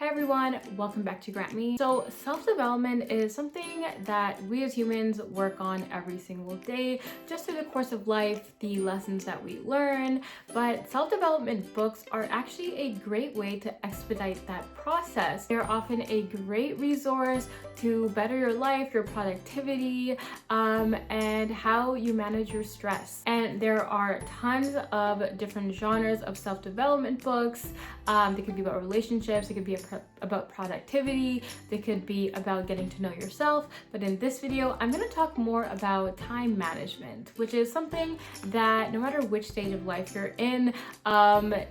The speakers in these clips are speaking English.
everyone, welcome back to GrantMe. So self-development is something that we as humans work on every single day, just through the course of life, the lessons that we learn. But self-development books are actually a great way to expedite that process. They're often a great resource to better your life, your productivity, and how you manage your stress. And there are tons of different genres of self-development books. They could be about relationships, it could be about productivity, they could be about getting to know yourself. But in this video, I'm going to talk more about time management, which is something that no matter which stage of life you're in,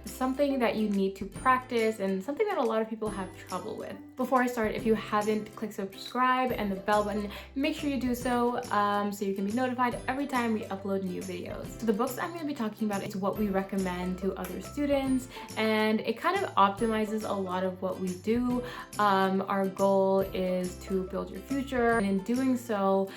something that you need to practice and something that a lot of people have trouble with. Before I start, if you haven't clicked subscribe and the bell button, make sure you do so so you can be notified every time we upload new videos. So the books I'm going to be talking about is what we recommend to other students, and it kind of optimizes a lot of what we do. Our goal is to build your future, and in doing so,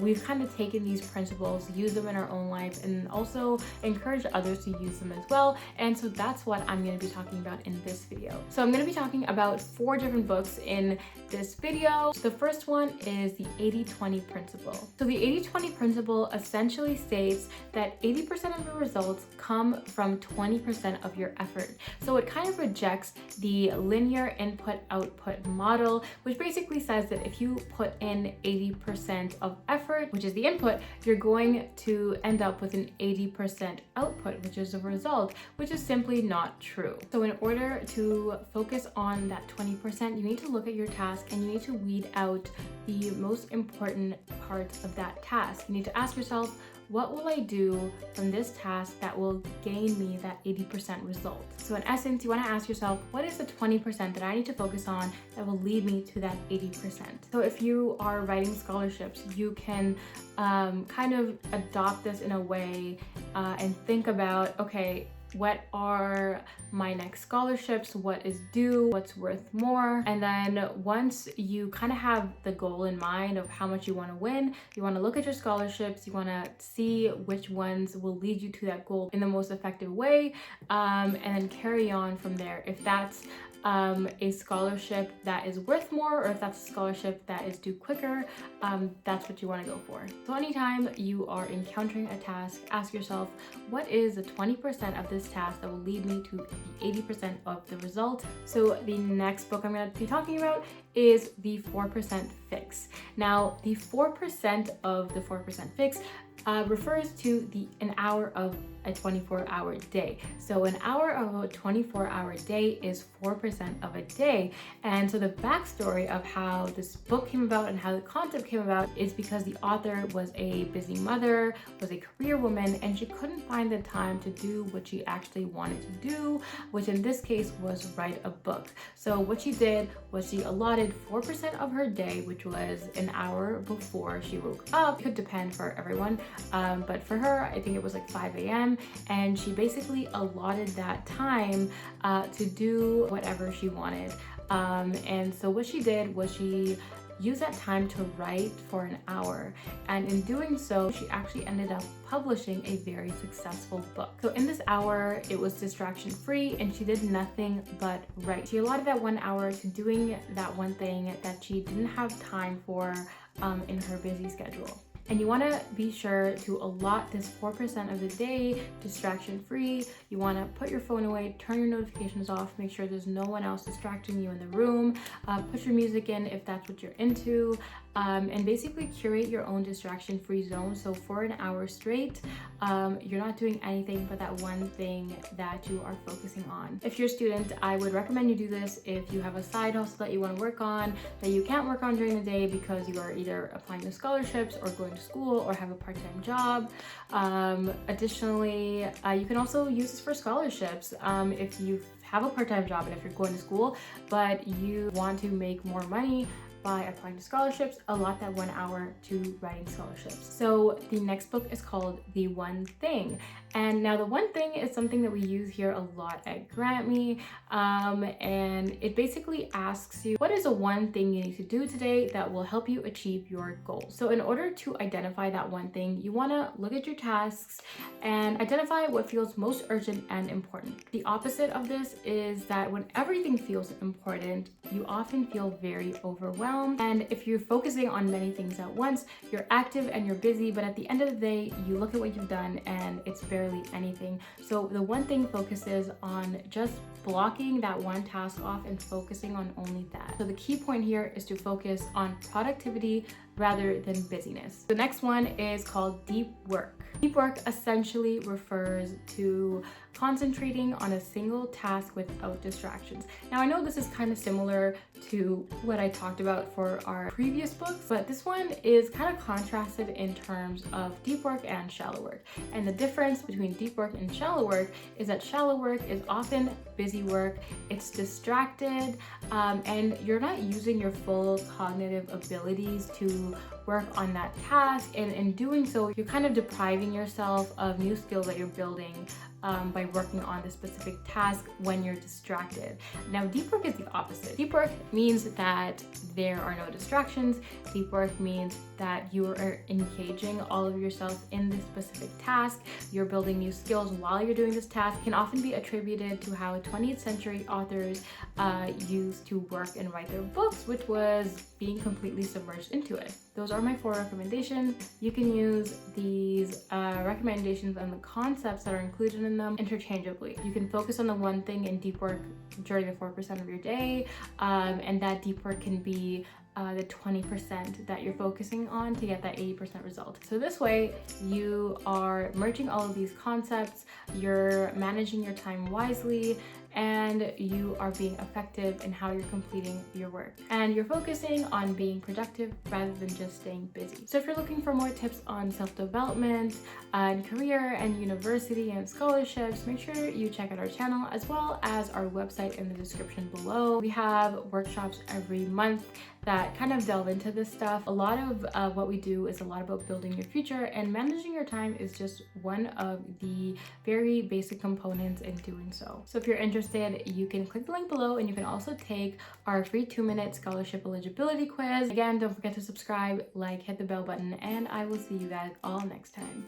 we've kind of taken these principles, use them in our own life, and also encourage others to use them as well. And so that's what I'm going to be talking about in this video. So I'm going to be talking about 4 different books in this video. So the first one is the 80-20 principle. So the 80-20 principle essentially states that 80% of your results come from 20% of your effort. So it kind of rejects the linear input-output model, which basically says that if you put in 80% of effort, which is the input, you're going to end up with an 80% output, which is the result, which is simply not true. So in order to focus on that 20%, you need to look at your task and you need to weed out the most important parts of that task. You need to ask yourself, what will I do from this task that will gain me that 80% result? So in essence, you want to ask yourself, what is the 20% that I need to focus on that will lead me to that 80%? So if you are writing scholarships, you can kind of adopt this in a way and think about, okay, what are my next scholarships, what is due, what's worth more. And then once you kind of have the goal in mind of how much you want to win, you want to look at your scholarships, you want to see which ones will lead you to that goal in the most effective way, and then carry on from there. If that's a scholarship that is worth more, or if that's a scholarship that is due quicker, that's what you want to go for. So anytime you are encountering a task, ask yourself, what is the 20% of this task that will lead me to the 80% of the result? So the next book I'm going to be talking about is the 4% Fix. Now, the 4% of the 4% Fix refers to an hour of a 24-hour day. So an hour of a 24-hour day is 4% of a day. And so the backstory of how this book came about and how the concept came about is because the author was a busy mother, was a career woman, and she couldn't find the time to do what she actually wanted to do, which in this case was write a book. So what she did was she allotted 4% of her day, which was an hour before she woke up. It could depend for everyone, but for her, I think it was like 5 a.m. And she basically allotted that time to do whatever she wanted. And so what she did was she used that time to write for an hour. And in doing so, she actually ended up publishing a very successful book. So in this hour, it was distraction free and she did nothing but write. She allotted that 1 hour to doing that one thing that she didn't have time for in her busy schedule. And you want to be sure to allot this 4% of the day distraction free. You want to put your phone away, turn your notifications off, make sure there's no one else distracting you in the room, put your music in if that's what you're into, and basically curate your own distraction free zone. So for an hour straight, you're not doing anything but that one thing that you are focusing on. If you're a student, I would recommend you do this if you have a side hustle that you want to work on that you can't work on during the day because you are either applying to scholarships or going to school or have a part-time job. Additionally, you can also use this for scholarships if you have a part-time job and if you're going to school but you want to make more money by applying to scholarships, allot that 1 hour to writing scholarships. So the next book is called The One Thing. And now The One Thing is something that we use here a lot at GrantMe. And it basically asks you, what is the one thing you need to do today that will help you achieve your goals? So in order to identify that one thing, you want to look at your tasks and identify what feels most urgent and important. The opposite of this is that when everything feels important, you often feel very overwhelmed. And if you're focusing on many things at once, you're active and you're busy, but at the end of the day, you look at what you've done and it's barely anything. So the one thing focuses on just blocking that one task off and focusing on only that. So the key point here is to focus on productivity rather than busyness. The next one is called deep work. Deep work essentially refers to concentrating on a single task without distractions. Now I know this is kind of similar to what I talked about for our previous books, but this one is kind of contrasted in terms of deep work and shallow work. And the difference between deep work and shallow work is that shallow work is often busy work, it's distracted, and you're not using your full cognitive abilities to work on that task, and in doing so, you're kind of depriving yourself of new skills that you're building by working on this specific task when you're distracted. Now, deep work is the opposite. Deep work means that there are no distractions. Deep work means that you are engaging all of yourself in this specific task. You're building new skills while you're doing this task. It can often be attributed to how 20th century authors used to work and write their books, which was being completely submerged into it. Those are my 4 recommendations. You can use these recommendations and the concepts that are included in them interchangeably. You can focus on the one thing in deep work during the 4% of your day, and that deep work can be the 20% that you're focusing on to get that 80% result. So this way you are merging all of these concepts, you're managing your time wisely, and you are being effective in how you're completing your work. And you're focusing on being productive rather than just staying busy. So if you're looking for more tips on self-development and career and university and scholarships, make sure you check out our channel as well as our website in the description below. We have workshops every month that kind of delve into this stuff. A lot of what we do is a lot about building your future, and managing your time is just one of the very basic components in doing so. So if you're interested, you can click the link below, and you can also take our free 2-minute scholarship eligibility quiz. Again, don't forget to subscribe, like, hit the bell button, and I will see you guys all next time.